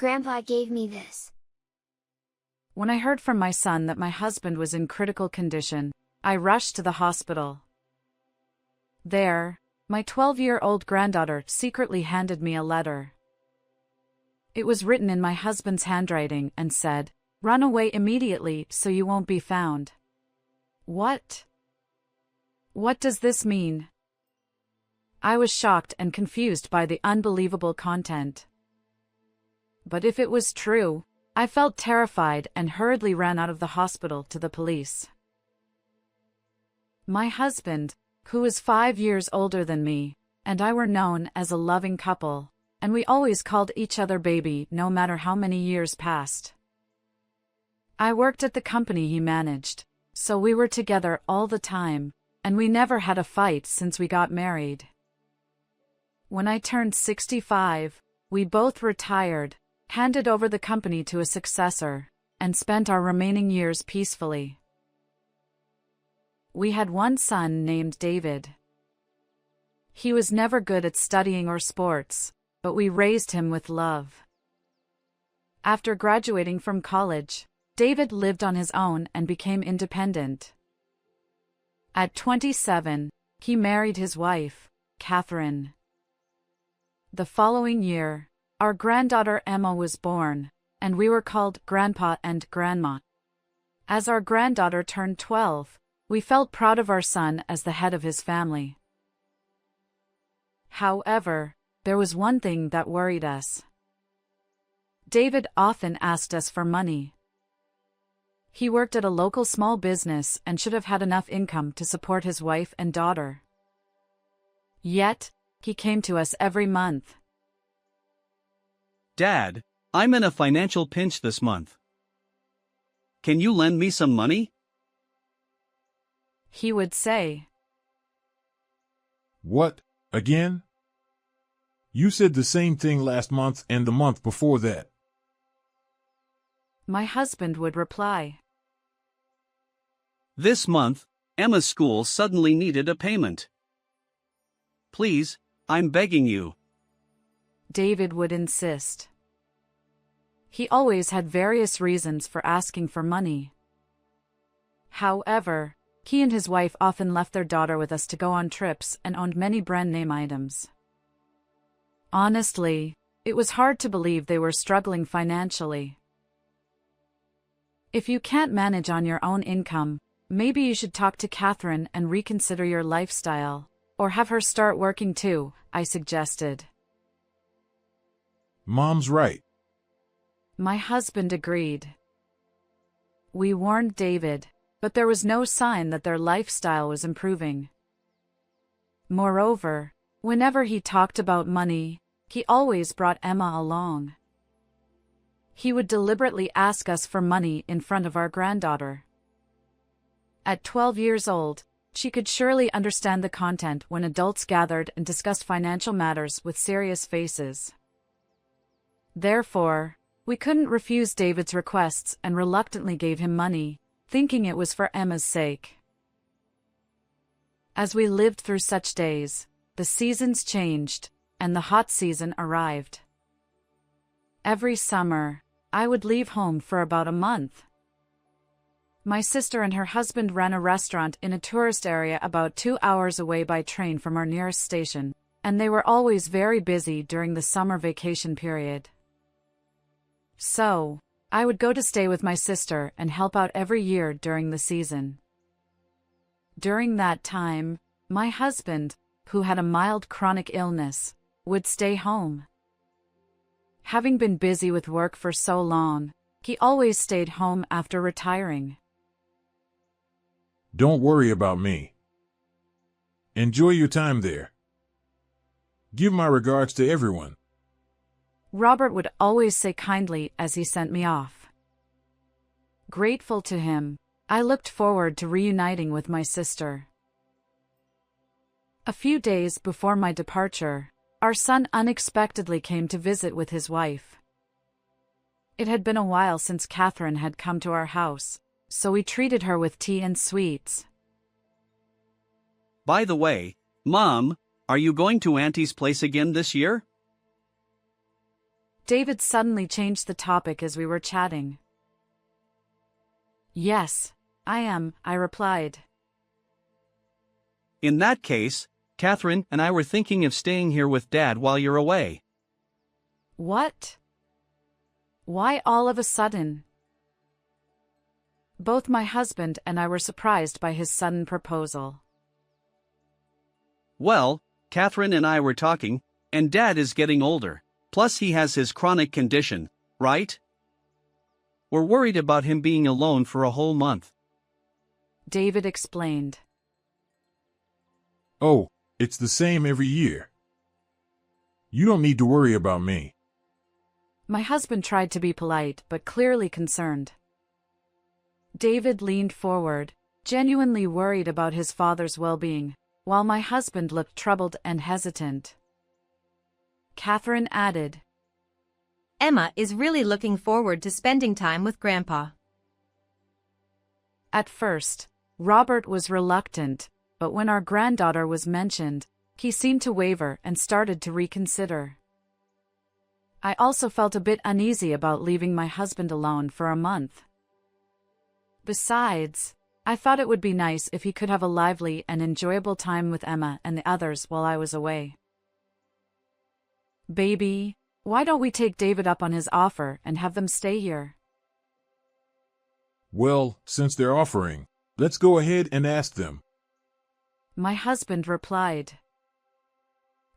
Grandpa gave me this. When I heard from my son that my husband was in critical condition, I rushed to the hospital. There, my 12-year-old granddaughter secretly handed me a letter. It was written in my husband's handwriting and said, "Run away immediately so you won't be found." What? What does this mean? I was shocked and confused by the unbelievable content. But if it was true, I felt terrified and hurriedly ran out of the hospital to the police. My husband, who is 5 years older than me, and I were known as a loving couple, and we always called each other baby no matter how many years passed. I worked at the company he managed, so we were together all the time, and we never had a fight since we got married. When I turned 65, we both retired, handed over the company to a successor, and spent our remaining years peacefully. We had one son named David. He was never good at studying or sports, but we raised him with love. After graduating from college, David lived on his own and became independent. At 27, he married his wife, Catherine. The following year, our granddaughter Emma was born, and we were called Grandpa and Grandma. As our granddaughter turned 12, we felt proud of our son as the head of his family. However, there was one thing that worried us. David often asked us for money. He worked at a local small business and should have had enough income to support his wife and daughter. Yet, he came to us every month. "Dad, I'm in a financial pinch this month. Can you lend me some money?" He would say. "What, again? You said the same thing last month and the month before that." My husband would reply. "This month, Emma's school suddenly needed a payment. Please, I'm begging you." David would insist. He always had various reasons for asking for money. However, he and his wife often left their daughter with us to go on trips and owned many brand-name items. Honestly, it was hard to believe they were struggling financially. If you can't manage on your own income, maybe you should talk to Catherine and reconsider your lifestyle, or have her start working too, I suggested. "Mom's right." My husband agreed. We warned David, but there was no sign that their lifestyle was improving. Moreover, whenever he talked about money, he always brought Emma along. He would deliberately ask us for money in front of our granddaughter. At 12 years old, she could surely understand the content when adults gathered and discussed financial matters with serious faces. Therefore, we couldn't refuse David's requests and reluctantly gave him money, thinking it was for Emma's sake. As we lived through such days, the seasons changed, and the hot season arrived. Every summer, I would leave home for about a month. My sister and her husband ran a restaurant in a tourist area about 2 hours away by train from our nearest station, and they were always very busy during the summer vacation period. So, I would go to stay with my sister and help out every year during the season. During that time, my husband, who had a mild chronic illness, would stay home. Having been busy with work for so long, he always stayed home after retiring. "Don't worry about me. Enjoy your time there. Give my regards to everyone." Robert would always say kindly as he sent me off. Grateful to him, I looked forward to reuniting with my sister. A few days before my departure, our son unexpectedly came to visit with his wife. It had been a while since Catherine had come to our house, so we treated her with tea and sweets. "By the way, Mom, are you going to Auntie's place again this year?" David suddenly changed the topic as we were chatting. Yes, I am, I replied. In that case, Catherine and I were thinking of staying here with Dad while you're away. What? Why all of a sudden? Both my husband and I were surprised by his sudden proposal. Well, Catherine and I were talking, and Dad is getting older, plus he has his chronic condition, right? We're worried about him being alone for a whole month. David explained. Oh, it's the same every year. You don't need to worry about me. My husband tried to be polite but clearly concerned. David leaned forward, genuinely worried about his father's well-being, while my husband looked troubled and hesitant. Catherine added, Emma is really looking forward to spending time with Grandpa. At first, Robert was reluctant, but when our granddaughter was mentioned, he seemed to waver and started to reconsider. I also felt a bit uneasy about leaving my husband alone for a month. Besides, I thought it would be nice if he could have a lively and enjoyable time with Emma and the others while I was away. Baby, why don't we take David up on his offer and have them stay here? Well, since they're offering, let's go ahead and ask them. My husband replied.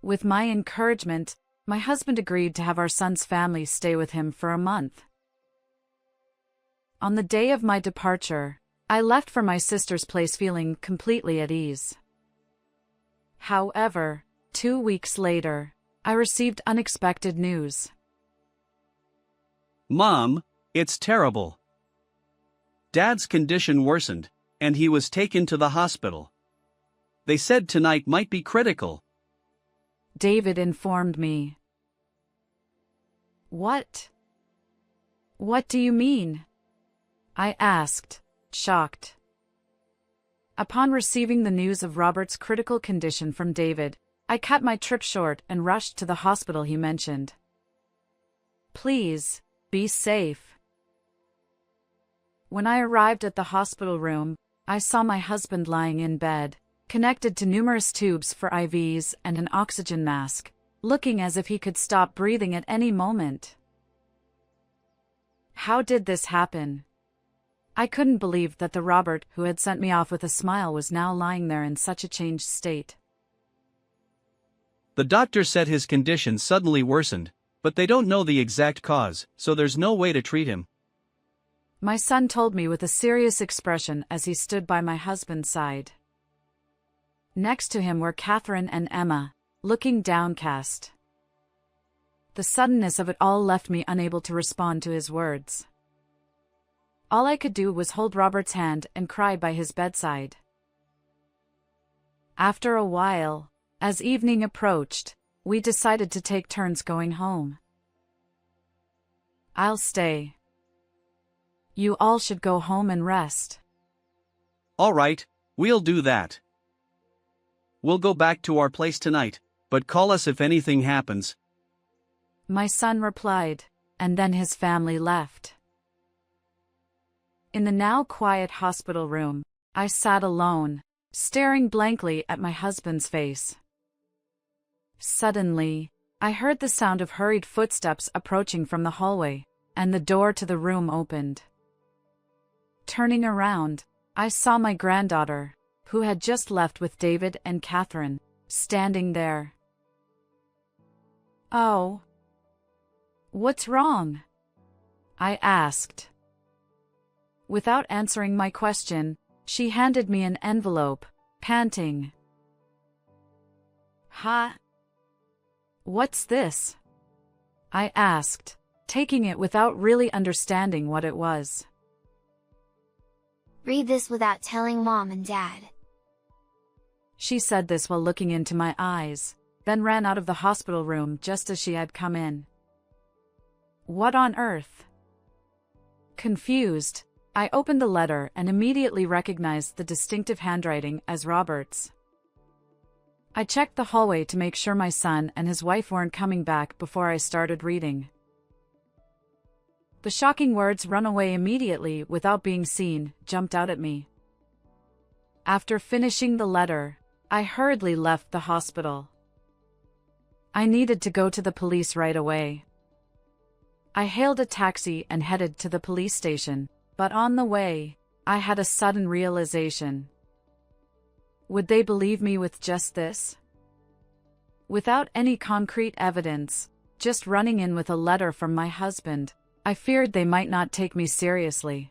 With my encouragement, my husband agreed to have our son's family stay with him for a month. On the day of my departure, I left for my sister's place feeling completely at ease. However, 2 weeks later, I received unexpected news. Mom, it's terrible. Dad's condition worsened, and he was taken to the hospital. They said tonight might be critical. David informed me. What? What do you mean? I asked, shocked. Upon receiving the news of Robert's critical condition from David, I cut my trip short and rushed to the hospital he mentioned. Please, be safe. When I arrived at the hospital room, I saw my husband lying in bed, connected to numerous tubes for IVs and an oxygen mask, looking as if he could stop breathing at any moment. How did this happen? I couldn't believe that the Robert who had sent me off with a smile was now lying there in such a changed state. The doctor said his condition suddenly worsened, but they don't know the exact cause, so there's no way to treat him. My son told me with a serious expression as he stood by my husband's side. Next to him were Catherine and Emma, looking downcast. The suddenness of it all left me unable to respond to his words. All I could do was hold Robert's hand and cry by his bedside. After a while, as evening approached, we decided to take turns going home. I'll stay. You all should go home and rest. All right, we'll do that. We'll go back to our place tonight, but call us if anything happens. My son replied, and then his family left. In the now quiet hospital room, I sat alone, staring blankly at my husband's face. Suddenly, I heard the sound of hurried footsteps approaching from the hallway, and the door to the room opened. Turning around, I saw my granddaughter, who had just left with David and Catherine, standing there. Oh. What's wrong? I asked. Without answering my question, she handed me an envelope, panting. Huh? What's this? I asked, taking it without really understanding what it was. Read this without telling Mom and Dad. She said this while looking into my eyes, then ran out of the hospital room just as she had come in. What on earth? Confused, I opened the letter and immediately recognized the distinctive handwriting as Robert's. I checked the hallway to make sure my son and his wife weren't coming back before I started reading. The shocking words "run away immediately without being seen" jumped out at me. After finishing the letter, I hurriedly left the hospital. I needed to go to the police right away. I hailed a taxi and headed to the police station, but on the way, I had a sudden realization. Would they believe me with just this? Without any concrete evidence, just running in with a letter from my husband, I feared they might not take me seriously.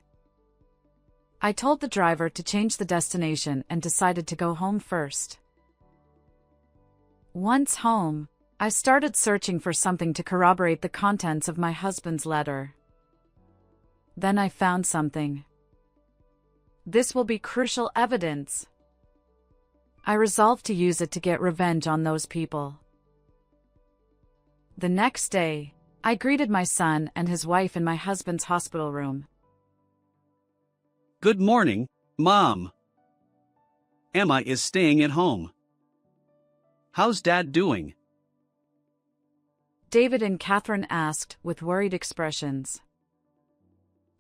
I told the driver to change the destination and decided to go home first. Once home, I started searching for something to corroborate the contents of my husband's letter. Then I found something. This will be crucial evidence. I resolved to use it to get revenge on those people. The next day, I greeted my son and his wife in my husband's hospital room. Good morning, Mom. Emma is staying at home. How's Dad doing? David and Catherine asked with worried expressions.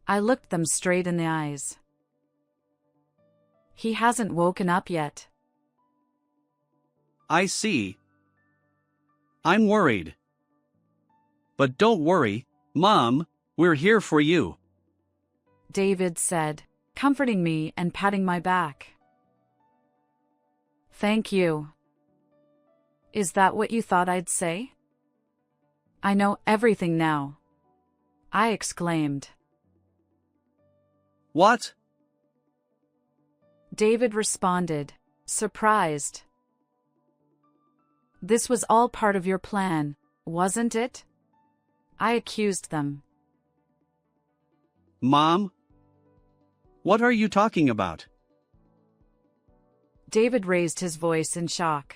I looked them straight in the eyes. He hasn't woken up yet. I see. I'm worried. But don't worry, Mom, we're here for you. David said, comforting me and patting my back. Thank you. Is that what you thought I'd say? I know everything now, I exclaimed. What? David responded, surprised. This was all part of your plan, wasn't it? I accused them. Mom? What are you talking about? David raised his voice in shock.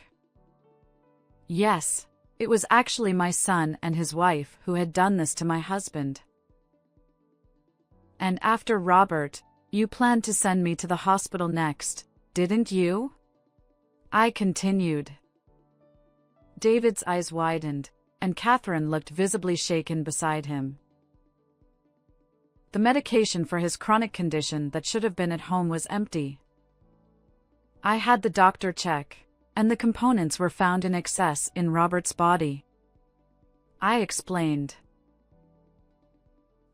Yes, it was actually my son and his wife who had done this to my husband. And after Robert, you planned to send me to the hospital next, didn't you? I continued. David's eyes widened, and Catherine looked visibly shaken beside him. The medication for his chronic condition that should have been at home was empty. I had the doctor check, and the components were found in excess in Robert's body. I explained.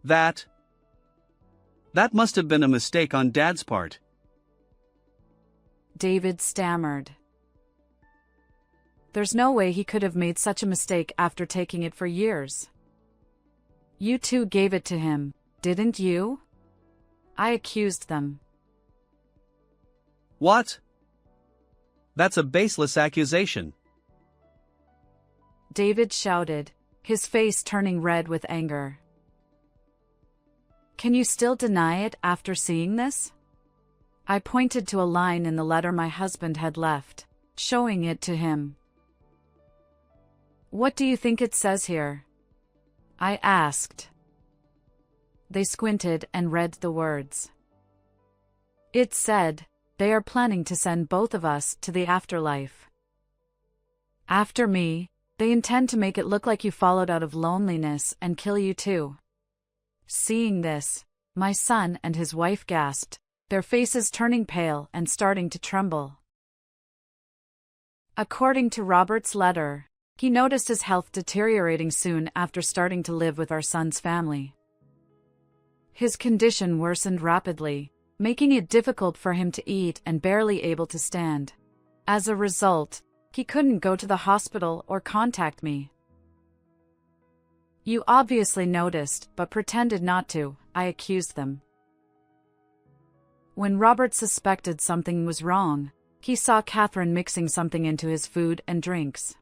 That must have been a mistake on Dad's part. David stammered. There's no way he could have made such a mistake after taking it for years. You two gave it to him, didn't you? I accused them. What? That's a baseless accusation. David shouted, his face turning red with anger. Can you still deny it after seeing this? I pointed to a line in the letter my husband had left, showing it to him. What do you think it says here? I asked. They squinted and read the words. It said, they are planning to send both of us to the afterlife. After me, they intend to make it look like you followed out of loneliness and kill you too. Seeing this, my son and his wife gasped, their faces turning pale and starting to tremble. According to Robert's letter, he noticed his health deteriorating soon after starting to live with our son's family. His condition worsened rapidly, making it difficult for him to eat and barely able to stand. As a result, he couldn't go to the hospital or contact me. You obviously noticed but pretended not to, I accused them. When Robert suspected something was wrong, he saw Catherine mixing something into his food and drinks.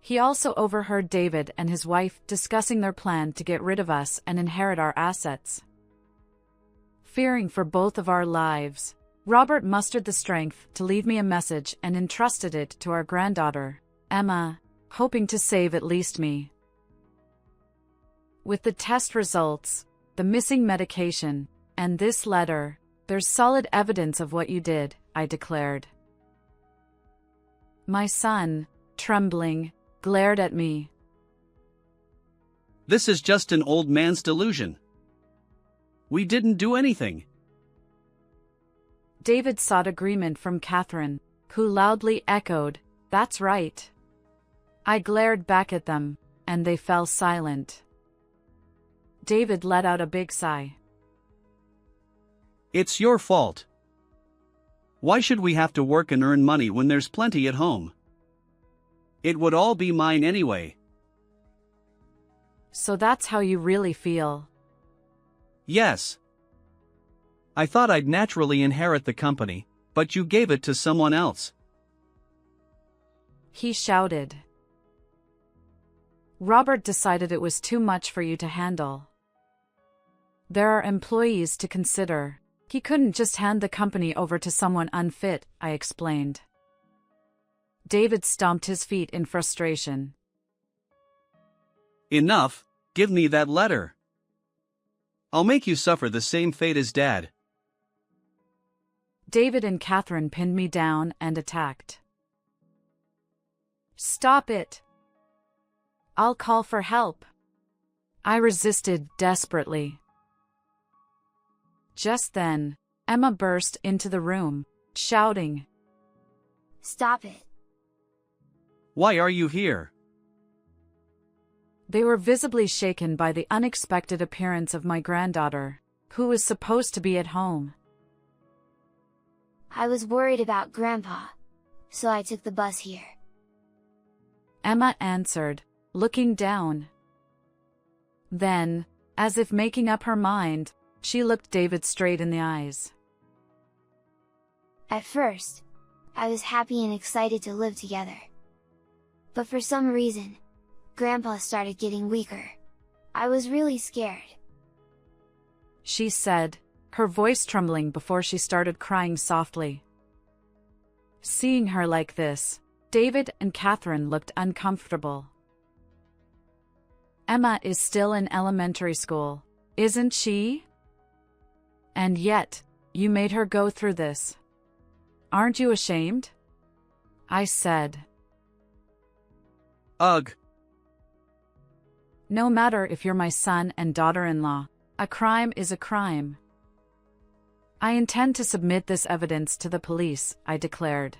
He also overheard David and his wife discussing their plan to get rid of us and inherit our assets. Fearing for both of our lives, Robert mustered the strength to leave me a message and entrusted it to our granddaughter, Emma, hoping to save at least me. With the test results, the missing medication, and this letter, there's solid evidence of what you did, I declared. My son, trembling, glared at me. This is just an old man's delusion. We didn't do anything. David sought agreement from Catherine, who loudly echoed, "That's right." I glared back at them, and they fell silent. David let out a big sigh. It's your fault. Why should we have to work and earn money when there's plenty at home? It would all be mine anyway. So that's how you really feel? Yes. I thought I'd naturally inherit the company, but you gave it to someone else. He shouted. Robert decided it was too much for you to handle. There are employees to consider. He couldn't just hand the company over to someone unfit, I explained. David stomped his feet in frustration. Enough, give me that letter. I'll make you suffer the same fate as Dad. David and Catherine pinned me down and attacked. Stop it! I'll call for help. I resisted desperately. Just then, Emma burst into the room, shouting, Stop it. Why are you here? They were visibly shaken by the unexpected appearance of my granddaughter, who was supposed to be at home. I was worried about Grandpa, so I took the bus here. Emma answered, looking down. Then, as if making up her mind, she looked David straight in the eyes. At first, I was happy and excited to live together. But for some reason, Grandpa started getting weaker. I was really scared. She said, her voice trembling before she started crying softly. Seeing her like this, David and Catherine looked uncomfortable. Emma is still in elementary school, isn't she? And yet, you made her go through this. Aren't you ashamed? I said. Ugh. No matter if you're my son and daughter-in-law, a crime is a crime. I intend to submit this evidence to the police, I declared.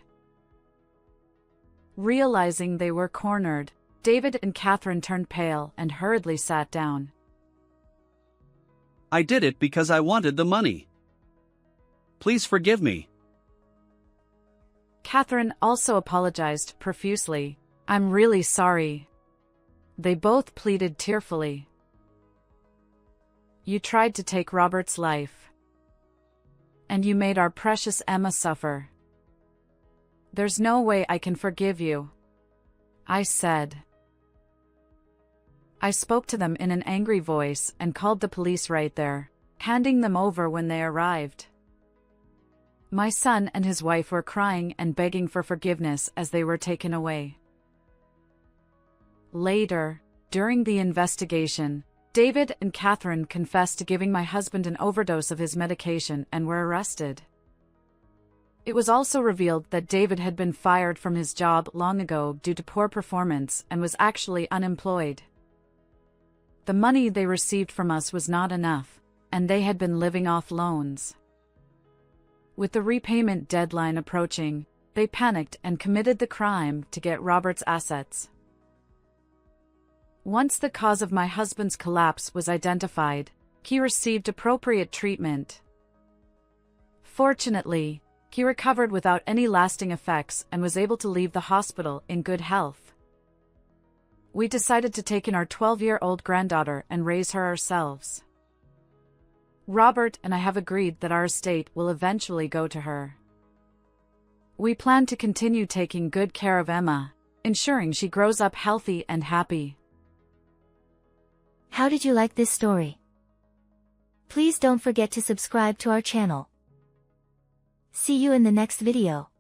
Realizing they were cornered, David and Catherine turned pale and hurriedly sat down. I did it because I wanted the money. Please forgive me. Catherine also apologized profusely. I'm really sorry. They both pleaded tearfully. You tried to take Robert's life. And you made our precious Emma suffer. There's no way I can forgive you, I said. I spoke to them in an angry voice and called the police right there, handing them over when they arrived. My son and his wife were crying and begging for forgiveness as they were taken away. Later, during the investigation, David and Catherine confessed to giving my husband an overdose of his medication and were arrested. It was also revealed that David had been fired from his job long ago due to poor performance and was actually unemployed. The money they received from us was not enough, and they had been living off loans. With the repayment deadline approaching, they panicked and committed the crime to get Robert's assets. Once the cause of my husband's collapse was identified, he received appropriate treatment. Fortunately, he recovered without any lasting effects and was able to leave the hospital in good health. We decided to take in our 12-year-old granddaughter and raise her ourselves. Robert and I have agreed that our estate will eventually go to her. We plan to continue taking good care of Emma, ensuring she grows up healthy and happy. How did you like this story? Please don't forget to subscribe to our channel. See you in the next video.